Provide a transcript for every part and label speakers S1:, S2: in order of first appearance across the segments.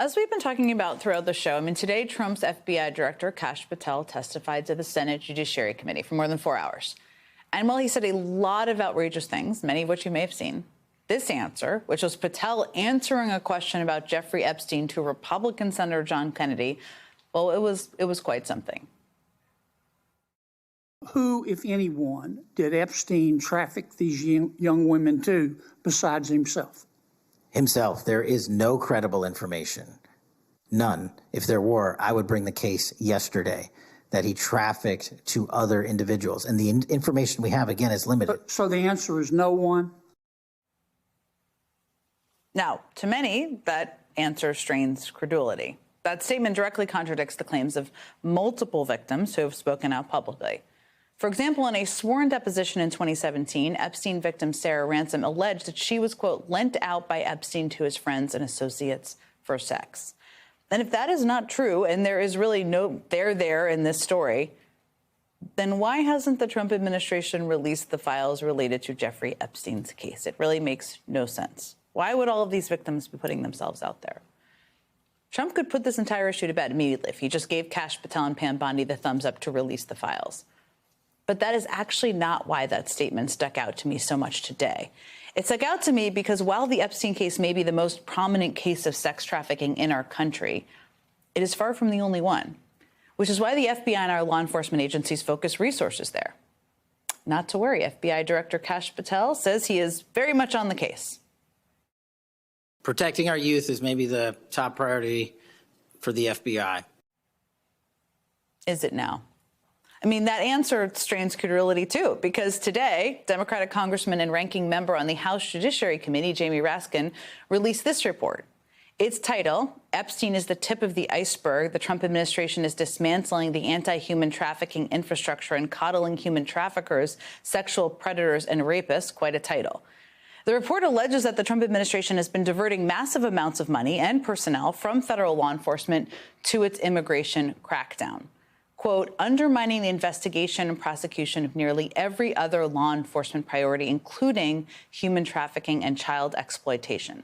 S1: As we've been talking about throughout the show, today Trump's FBI Director Kash Patel testified to the Senate Judiciary Committee for more than 4 hours. And while he said a lot of outrageous things, many of which you may have seen, this answer, which was Patel answering a question about Jeffrey Epstein to Republican Senator John Kennedy, well, it was quite something.
S2: Who, if anyone, did Epstein traffic these young women to besides himself?
S3: Himself. There is no credible information. None. If there were, I would bring the case yesterday that he trafficked to other individuals. And the information we have, again, is limited.
S2: So the answer is no one?
S1: Now, to many, that answer strains credulity. That statement directly contradicts the claims of multiple victims who have spoken out publicly. For example, in a sworn deposition in 2017, Epstein victim Sarah Ransom alleged that she was, quote, lent out by Epstein to his friends and associates for sex. And if that is not true, and there is really no there in this story, then why hasn't the Trump administration released the files related to Jeffrey Epstein's case? It really makes no sense. Why would all of these victims be putting themselves out there? Trump could put this entire issue to bed immediately if he just gave Kash Patel and Pam Bondi the thumbs up to release the files. But that is actually not why that statement stuck out to me so much today. It stuck out to me because while the Epstein case may be the most prominent case of sex trafficking in our country, it is far from the only one, which is why the FBI and our law enforcement agencies focus resources there. Not to worry, FBI Director Kash Patel says he is very much on the case.
S3: Protecting our youth is maybe the top priority for the FBI.
S1: Is it now? That answer strains credulity, too, because today, Democratic Congressman and ranking member on the House Judiciary Committee, Jamie Raskin, released this report. Its title, Epstein is the tip of the iceberg. The Trump administration is dismantling the anti-human trafficking infrastructure and coddling human traffickers, sexual predators, and rapists. Quite a title. The report alleges that the Trump administration has been diverting massive amounts of money and personnel from federal law enforcement to its immigration crackdown. Quote, undermining the investigation and prosecution of nearly every other law enforcement priority, including human trafficking and child exploitation.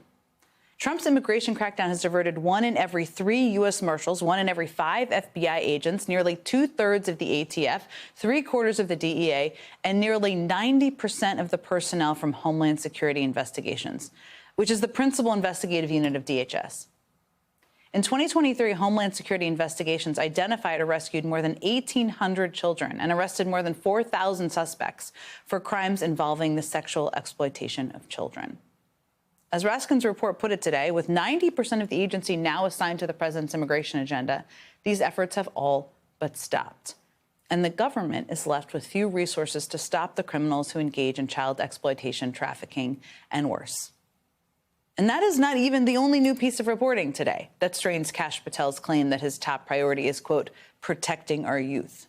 S1: Trump's immigration crackdown has diverted 1 in every 3 U.S. Marshals, 1 in every 5 FBI agents, nearly 2/3 of the ATF, 3/4 of the DEA, and nearly 90% of the personnel from Homeland Security Investigations, which is the principal investigative unit of DHS. In 2023, Homeland Security Investigations identified or rescued more than 1,800 children and arrested more than 4,000 suspects for crimes involving the sexual exploitation of children. As Raskin's report put it today, with 90% of the agency now assigned to the president's immigration agenda, these efforts have all but stopped. And the government is left with few resources to stop the criminals who engage in child exploitation, trafficking, and worse. And that is not even the only new piece of reporting today that strains Kash Patel's claim that his top priority is, quote, protecting our youth.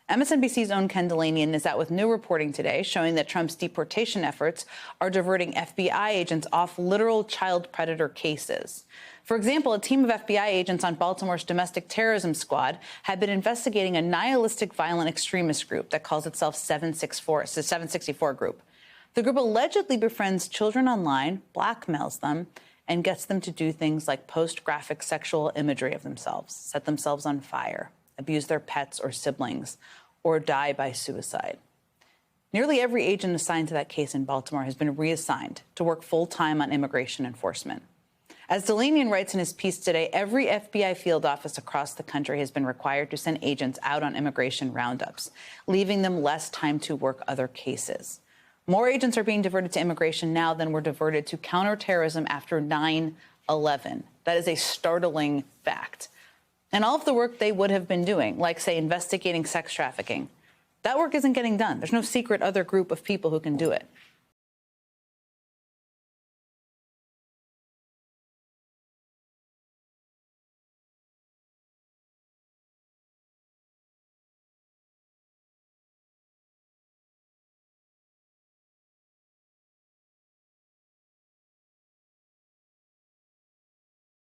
S1: MSNBC's own Ken Dilanian is out with new reporting today showing that Trump's deportation efforts are diverting FBI agents off literal child predator cases. For example, a team of FBI agents on Baltimore's domestic terrorism squad had been investigating a nihilistic violent extremist group that calls itself 764 Group. The group allegedly befriends children online, blackmails them, and gets them to do things like post graphic sexual imagery of themselves, set themselves on fire, abuse their pets or siblings, or die by suicide. Nearly every agent assigned to that case in Baltimore has been reassigned to work full-time on immigration enforcement. As Dilanian writes in his piece today, every FBI field office across the country has been required to send agents out on immigration roundups, leaving them less time to work other cases. More agents are being diverted to immigration now than were diverted to counterterrorism after 9/11. That is a startling fact. And all of the work they would have been doing, like, say, investigating sex trafficking, that work isn't getting done. There's no secret other group of people who can do it.